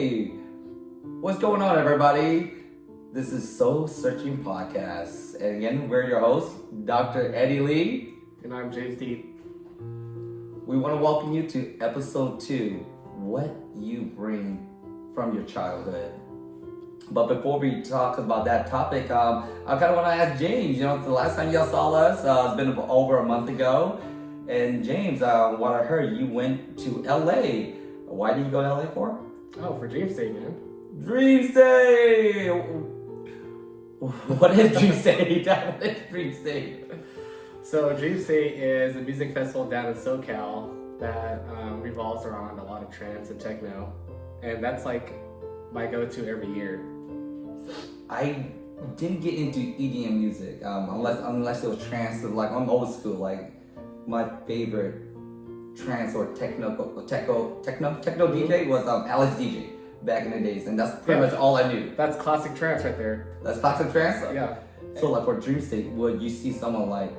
Hey, what's going on, everybody? This is Soul Searching Podcast. And again, we're your hosts, Dr. Eddie Lee. And I'm James D. We want to welcome you to episode 2, What You Bring from Your Childhood. But before we talk about that topic, I kind of want to ask James, the last time y'all saw us, it's been over a month ago. And James, what I heard, you went to LA. Why did you go to LA for? Oh, for Dream State, man. Dream State! What is Dream State? What is Dream State? So Dream State is a music festival down in SoCal that revolves around a lot of trance and techno. And that's like my go-to every year. I didn't get into EDM music unless it was trance. Like, I'm old school. Like, my favorite trance or techno DJ was Alex DJ back in the days, and that's pretty much all I knew. That's classic trance right there. That's classic trance? Yeah. So like for Dream State, would you see someone like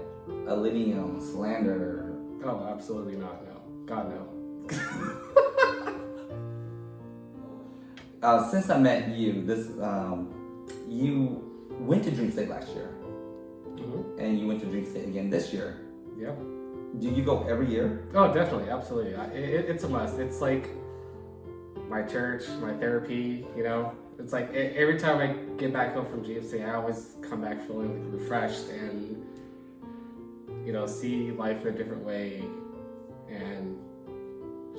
a Lydium, Slander? Oh, absolutely not, no. God, no. Since I met you, you went to Dream State last year, and you went to Dream State again this year. Yep. Do you go every year? Oh, definitely, absolutely. It's a must. It's like my church, my therapy, It's like every time I get back home from GFC, I always come back feeling refreshed and, see life in a different way and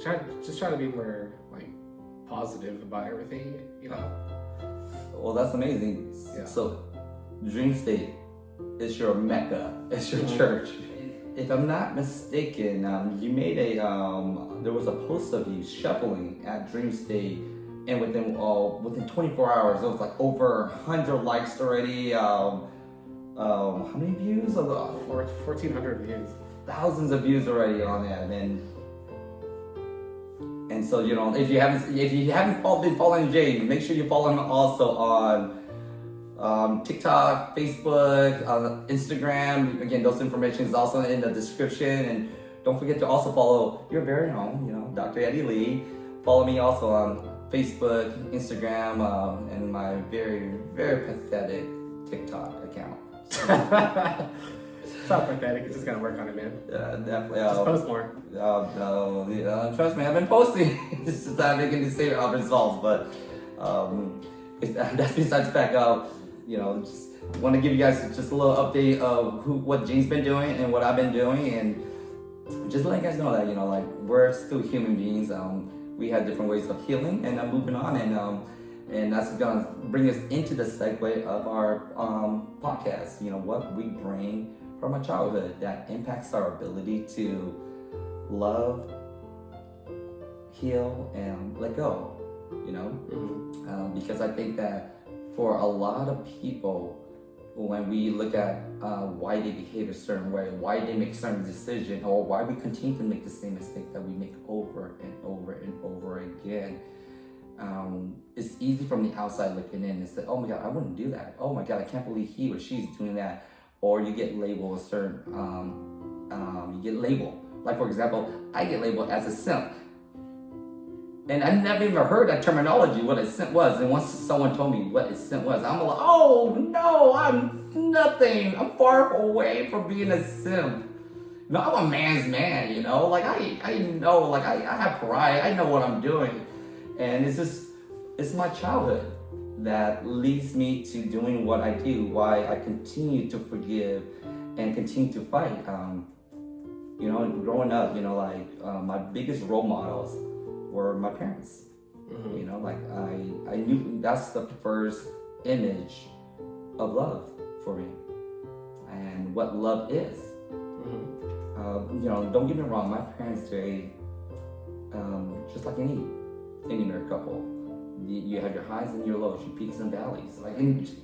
try to be more, positive about everything, Well, that's amazing. Yeah. So, Dream State is your mecca. It's your church. If I'm not mistaken, you made there was a post of you shuffling at Dream State, and within 24 hours, it was like over 100 likes already. How many views? 1,400 views. Thousands of views already on that, and so if you haven't been following Jay, make sure you follow him also on TikTok, Facebook, Instagram. Again, those information is also in the description. And don't forget to also follow your very own, Dr. Eddie Lee. Follow me also on Facebook, Instagram, and my very, very pathetic TikTok account. It's not pathetic. You just gotta work on it, man. Definitely. Just post more. No, trust me, I've been posting since I'm making the same results, but that's besides the fact of. Just want to give you guys just a little update of what Jane's been doing and what I've been doing, and just letting you guys know that we're still human beings. We have different ways of healing and moving on, and that's gonna bring us into the segue of our podcast. What we bring from our childhood that impacts our ability to love, heal, and let go. Because I think that. For a lot of people, when we look at why they behave a certain way, why they make certain decisions, or why we continue to make the same mistake that we make over and over and over again, it's easy from the outside looking in and say, oh my God, I wouldn't do that. Oh my God, I can't believe he or she's doing that. Or you get labeled a certain, Like for example, I get labeled as a simp. And I never even heard that terminology, what a simp was. And once someone told me what a simp was, I'm like, oh no, I'm nothing. I'm far away from being a simp. I'm a man's man, I know, I have pride. I know what I'm doing. And it's my childhood that leads me to doing what I do, why I continue to forgive and continue to fight. Growing up, my biggest role models were my parents. I knew that's the first image of love for me and what love is. Don't get me wrong, my parents very just like any married couple. You have your highs and your lows, your peaks and valleys.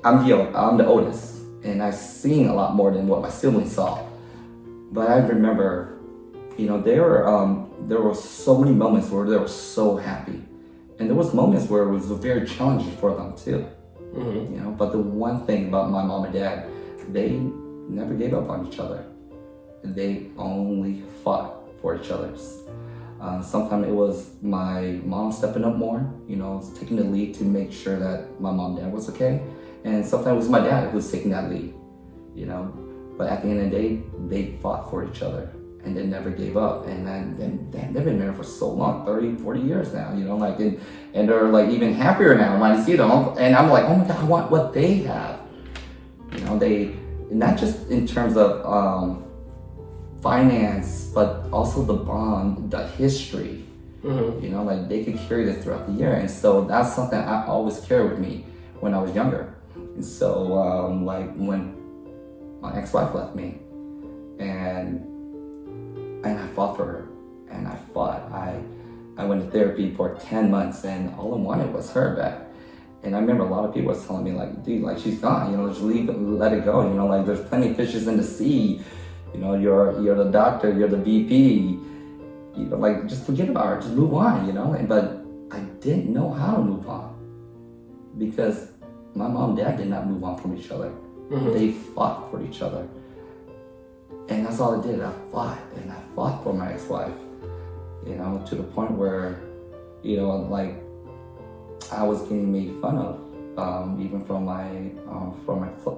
I'm the oldest, and I've seen a lot more than what my siblings saw. But I remember there were so many moments where they were so happy, and there was moments where it was very challenging for them too. But the one thing about my mom and dad, they never gave up on each other. They only fought for each other's. Sometimes it was my mom stepping up more, taking the lead to make sure that my mom and dad was okay. And sometimes it was my dad who was taking that lead, But at the end of the day, they fought for each other and they never gave up. And they've been married for so long, 30, 40 years now, and they're like even happier now when I see them. And I'm like, oh my God, I want what they have. They, not just in terms of finance, but also the bond, the history. They could carry this throughout the year. And so that's something I always carried with me when I was younger. And so when my ex-wife left me and I fought for her, and I fought. I went to therapy for 10 months and all I wanted was her back. And I remember a lot of people was telling me like, dude, like she's gone, just leave it, let it go. Like there's plenty of fishes in the sea. You're the doctor, you're the VP. Like just forget about her, just move on. But I didn't know how to move on because my mom and dad did not move on from each other. They fought for each other. And that's all I did. I fought and I fought for my ex-wife, to the point where, like I was getting made fun of, even from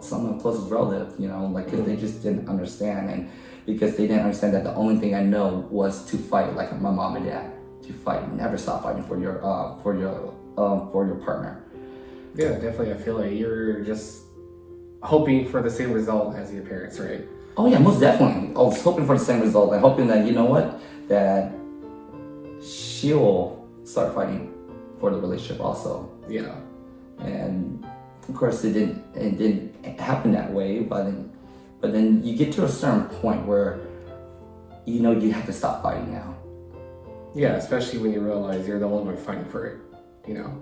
some of my closest relatives, because they just didn't understand, and because they didn't understand that the only thing I know was to fight like my mom and dad, to fight, never stop fighting for your partner. Yeah, definitely. I feel like you're just hoping for the same result as your parents, right? Oh yeah, most definitely. I was hoping for the same result and hoping that, that she'll start fighting for the relationship also. Yeah. And of course it didn't happen that way, but then you get to a certain point where you have to stop fighting now. Yeah, especially when you realize you're the only one fighting for it,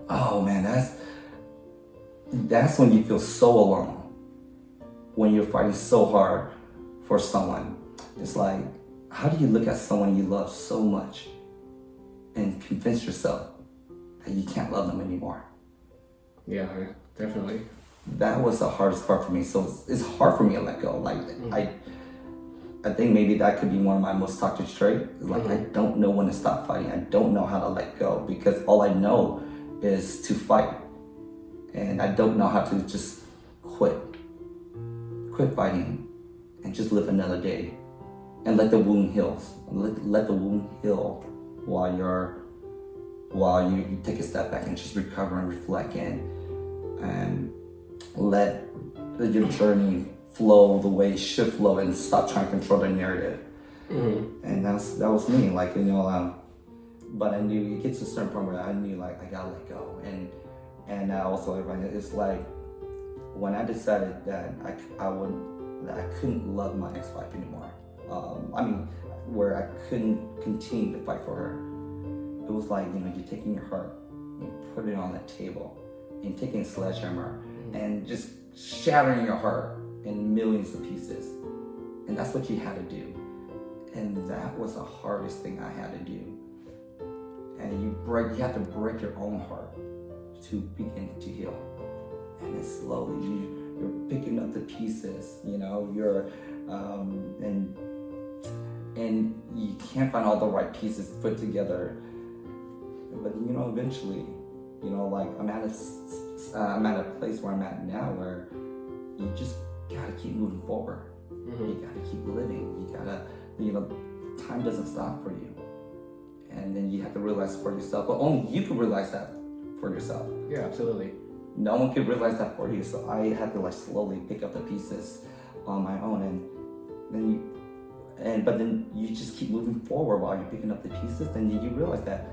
Oh man, that's when you feel so alone. When you're fighting so hard for someone. It's like, how do you look at someone you love so much and convince yourself that you can't love them anymore? Yeah, definitely. That was the hardest part for me. So it's hard for me to let go. Like I think maybe that could be one of my most toxic traits. Like I don't know when to stop fighting. I don't know how to let go because all I know is to fight. And I don't know how to just quit fighting and just live another day and let the wound heal. Let the wound heal while you take a step back and just recover and reflect and let your journey flow the way it should flow and stop trying to control the narrative. And that was me, but I knew it gets to a certain point where I knew like I gotta let go. And also everybody, it's like when I decided that I couldn't love my ex-wife anymore. Where I couldn't continue to fight for her. It was like, you're taking your heart, you put it on the table, and taking a sledgehammer and just shattering your heart in millions of pieces. And that's what you had to do. And that was the hardest thing I had to do. And you have to break your own heart to begin to heal. And then slowly you're picking up the pieces, and you can't find all the right pieces put together. But eventually, I'm at a place where I'm at now where you just gotta keep moving forward. You gotta keep living. You gotta, time doesn't stop for you. And then you have to realize for yourself, but only you can realize that for yourself. Yeah, absolutely. No one could realize that for you, so I had to slowly pick up the pieces on my own, but then you just keep moving forward while you're picking up the pieces. Then you realize that,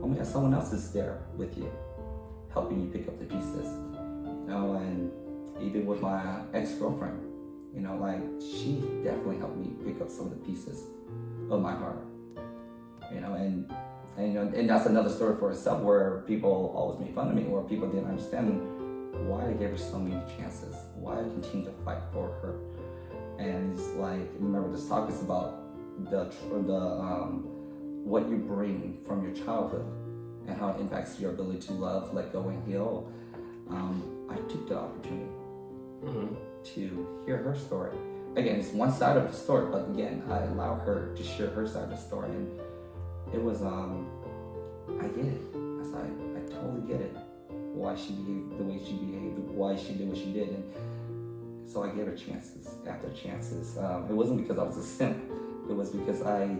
oh my God, someone else is there with you, helping you pick up the pieces. And even with my ex-girlfriend, she definitely helped me pick up some of the pieces of my heart. And that's another story for itself, where people always made fun of me, or people didn't understand why I gave her so many chances, why I continued to fight for her. And it's like, remember this talk is about what you bring from your childhood and how it impacts your ability to love, let go, and heal. I took the opportunity to hear her story. Again, it's one side of the story, but again, I allow her to share her side of the story. it was I get it. I totally get it. Why she behaved the way she behaved, why she did what she did, and so I gave her chances after chances. It wasn't because I was a simp. It was because I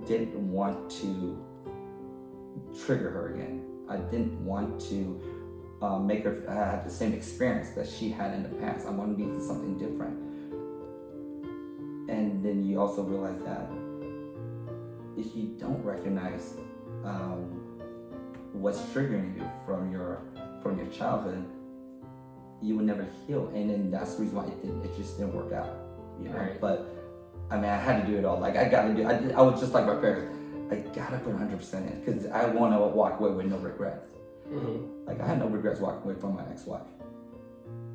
didn't want to trigger her again. I didn't want to make her have the same experience that she had in the past. I wanted to be something different. And then you also realize that if you don't recognize what's triggering you from your childhood, you would never heal. And then that's the reason why it just didn't work out. You know? Right. But I mean, I had to do it all. Like I was just like my parents. I gotta put 100% in because I want to walk away with no regrets. Mm-hmm. Like I had no regrets walking away from my ex-wife.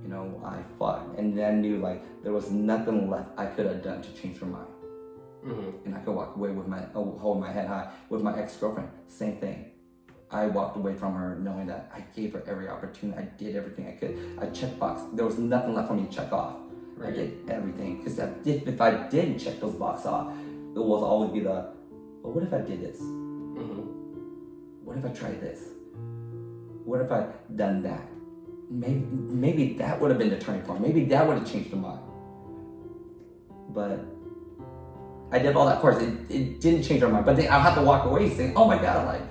You know, I fought, and then I knew like there was nothing left I could have done to change her mind. Mm-hmm. And I could walk away with holding my head high. With my ex-girlfriend, same thing. I walked away from her knowing that I gave her every opportunity. I did everything I could. I checked box. There was nothing left for me to check off. Right. I did everything because if I didn't check those boxes off, it will always be the, well, what if I did this? Mm-hmm. What if I tried this? What if I done that? Maybe that would have been the turning point. Maybe that would have changed her mind. But I did all that course. It didn't change her mind. But then I'll have to walk away saying, oh my God, like,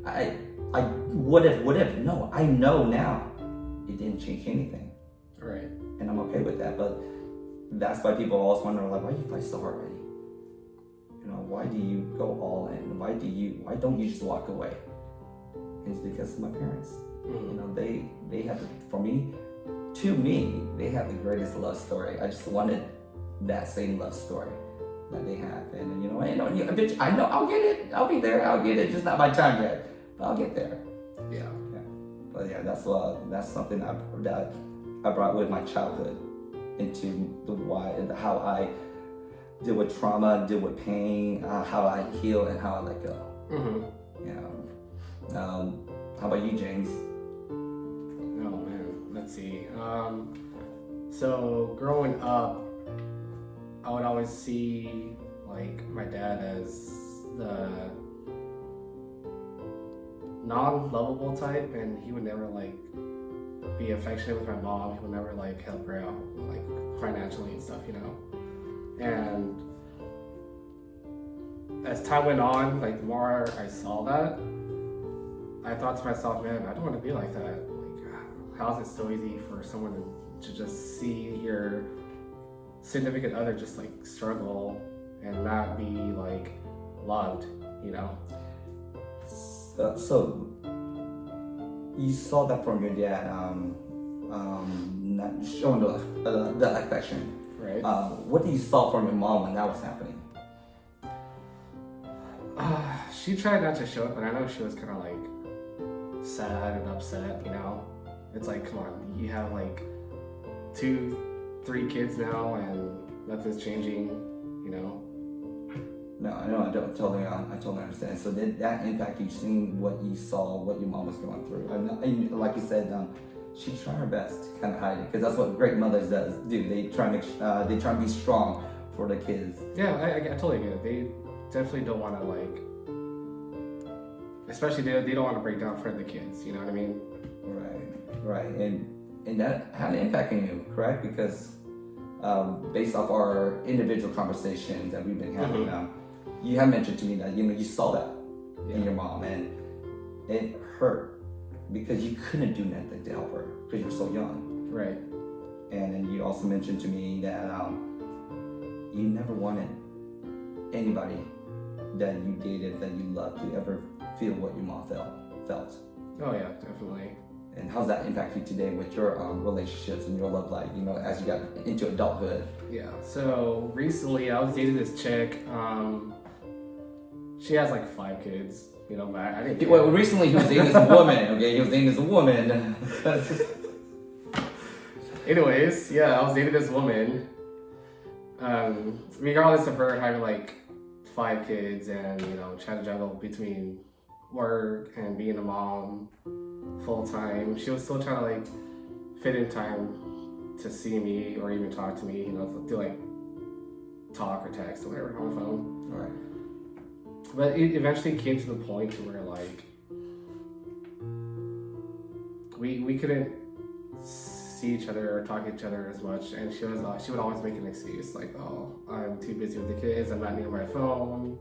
I what if? No, I know now. It didn't change anything. Right. And I'm okay with that. But that's why people always wonder, like, why do you fight so hard, Eddie? You know, why do you go all in? Why don't you just walk away? And it's because of my parents. Mm-hmm. You know, they have, to me, they have the greatest love story. I just wanted that same love story that they have. And you know, I know I'll get it. I'll be there. I'll get it. Just not my time yet, but I'll get there. Yeah. But yeah, that's something that I brought with my childhood into how I deal with trauma, deal with pain, how I heal, and how I let go. Mm-hmm. How about you, James? Oh man, let's see. So growing up, I would always see like my dad as the non-lovable type, and he would never like be affectionate with my mom. He would never like help her out like financially and stuff, you know. And as time went on, like the more I saw that, I thought to myself, man, I don't want to be like that. Like, how is it so easy for someone to just see your significant other just like struggle and not be like loved, you know? So you saw that from your dad, not showing the affection. Right. What did you saw from your mom when that was happening? She tried not to show it, but I know she was kind of like sad and upset, you know? It's like, come on, you have like 2-3 kids now and nothing's changing, you know? No, I know, I totally understand. So did that impact you, seeing what you saw, what your mom was going through? And like you said, she tried her best to kind of hide it, because that's what great mothers do. They try to be strong for the kids. Yeah, I totally get it. They definitely don't want to like, especially they don't want to break down in front of the kids, you know what I mean? Right. And that had an impact on you, correct? Because based off our individual conversations that we've been having, you have mentioned to me that you saw that in your mom, and it hurt because you couldn't do nothing to help her because you're so young. Right. And then you also mentioned to me that you never wanted anybody that you dated, that you loved, to ever feel what your mom felt. Oh yeah, definitely. And how's that impact you today with your relationships and your love life, as you got into adulthood? Yeah, so recently I was dating this chick. She has like 5 kids, but I didn't care. Well, recently he was dating this woman, okay? He was dating this woman. Anyways, yeah, I was dating this woman. Regardless of her having like 5 kids and, trying to juggle between work and being a mom full time, she was still trying to like fit in time to see me or even talk to me, do like talk or text or whatever on the phone. Right. But it eventually came to the point to where like we couldn't see each other or talk to each other as much, and she would always make an excuse like, oh, I'm too busy with the kids, I'm not near my phone.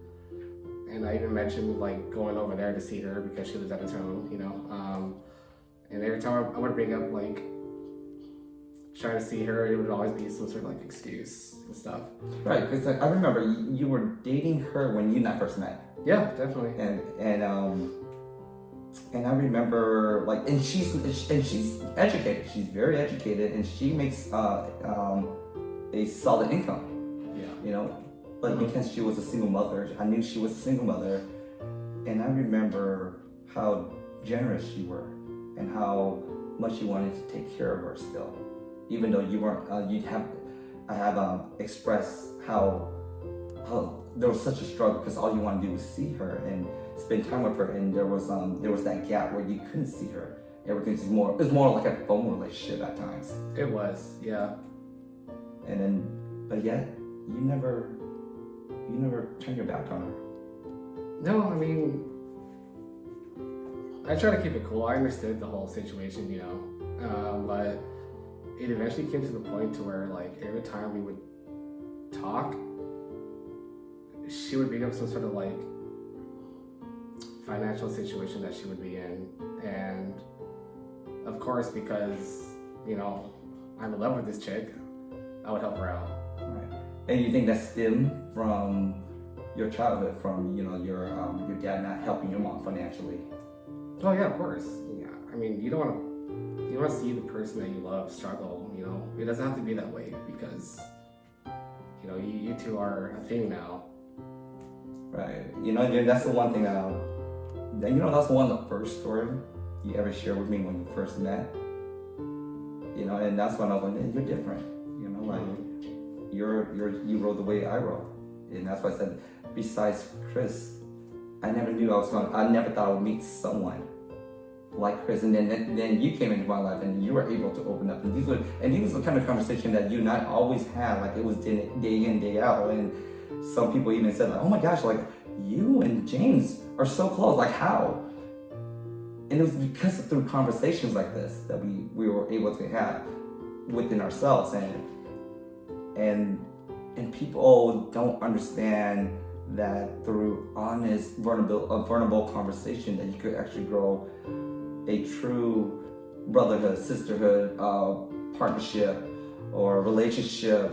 And I even mentioned like going over there to see her because she lives at home, you know. And every time I would bring up like trying to see her, it would always be some sort of like excuse and stuff. Right, because I remember you were dating her when you and I first met. Yeah, definitely. And I remember like, and she's educated. She's very educated, and she makes a solid income. Yeah. You know, but because she was a single mother, I knew she was a single mother, and I remember how generous you were, and how much you wanted to take care of her still, even though you weren't. I have expressed how there was such a struggle because all you want to do was see her and spend time with her, and there was that gap where you couldn't see her. Everything's more. It was more like a phone relationship at times. It was, yeah. And then, but yet, you never turned your back on her. No, I mean, I try to keep it cool. I understood the whole situation, you know, but it eventually came to the point to where, like, every time we would talk, she would bring up some sort of like financial situation that she would be in, and of course, because you know I'm in love with this chick, I would help her out. Right. And you think that stemmed from your childhood, from your dad not helping your mom financially? Oh yeah, of course. Yeah, I mean, you don't want to see the person that you love struggle. You know, it doesn't have to be that way because you know you two are a thing now. Right. You know, that's the one thing. That's one of the first story you ever shared with me when you first met. You know, and that's when I was like, hey, you're different. You know, like you rode the way I rode, and that's why I said, besides Chris, I never thought I would meet someone like Chris, and then you came into my life, and you were able to open up, and these were the kind of conversation that you and I always had, like it was day in, day out, and some people even said like, oh my gosh, like you and James are so close, like how? And it was because through conversations like this that we were able to have within ourselves, and people don't understand that through honest, vulnerable conversation that you could actually grow a true brotherhood, sisterhood, partnership, or relationship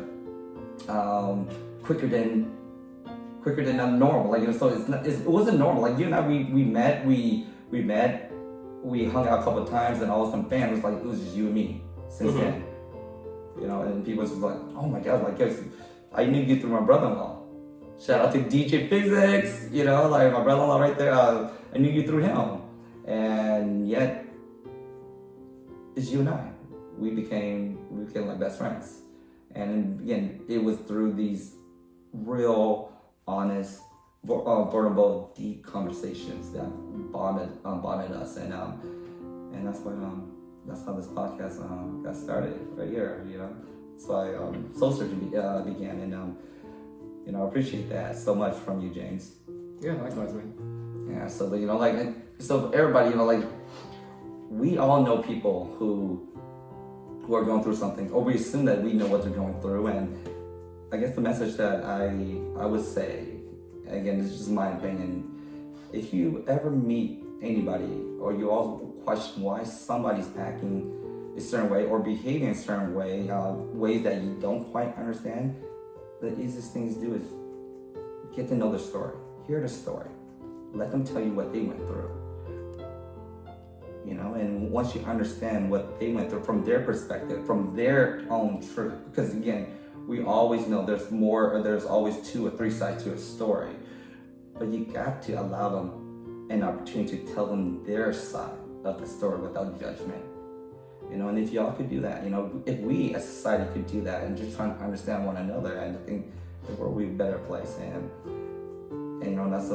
quicker than normal. Like, so it wasn't normal. Like, you and I, we met, we hung out a couple of times, and all of a sudden, bam, it was just you and me since then. You know, and people was like, oh my God, like, yes, I knew you through my brother-in-law. Shout out to DJ Physics, you know, like my brother-in-law right there. I knew you through him, and yet it's you and I. We became like best friends, and again, it was through these real, honest, vulnerable, deep conversations that bonded us, and that's how this podcast got started right here. You know, so Soul Searching began, and I appreciate that so much from you, James. Yeah, likewise, man. Yeah, so so everybody, like, we all know people who are going through something, or we assume that we know what they're going through, and I guess the message that I would say, again, this is just my opinion, if you ever meet anybody, or you all question why somebody's acting a certain way or behaving a certain way, ways that you don't quite understand, the easiest thing to do is get to know their story, hear the story, let them tell you what they went through. You know, and once you understand what they went through from their perspective, from their own truth, because again, we always know there's more, or there's always 2 or 3 sides to a story, but you got to allow them an opportunity to tell them their side of the story without judgment. You know, and if y'all could do that, you know, if we as a society could do that and just try to understand one another, and I think the world would be a better place. And you know, that's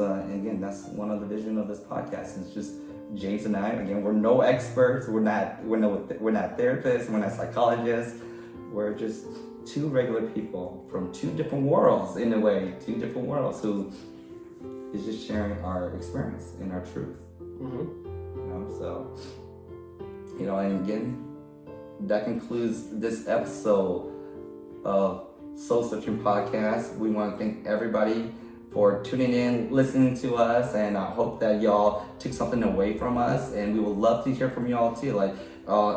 that's one of the vision of this podcast. It's just James and I. Again, we're no experts. We're not therapists. We're not psychologists. We're just 2 regular people from 2 different worlds, in a way, 2 different worlds who is just sharing our experience and our truth. Mm-hmm. You know, so, you know, and again, that concludes this episode of Soul Searching Podcast. We want to thank everybody for tuning in, listening to us, and I hope that y'all took something away from us, and we would love to hear from y'all too. Like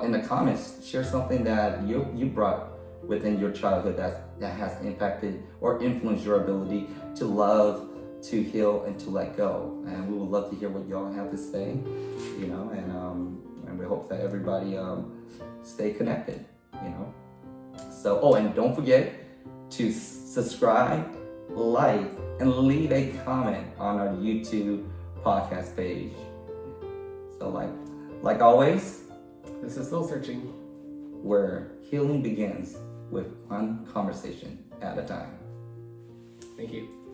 in the comments, share something that you brought within your childhood that has impacted or influenced your ability to love, to heal, and to let go. And we would love to hear what y'all have to say, you know, and we hope that everybody stay connected, you know. So, oh, and don't forget to subscribe, like, and leave a comment on our YouTube podcast page. So like always, this is Soul Searching, where healing begins with one conversation at a time. Thank you.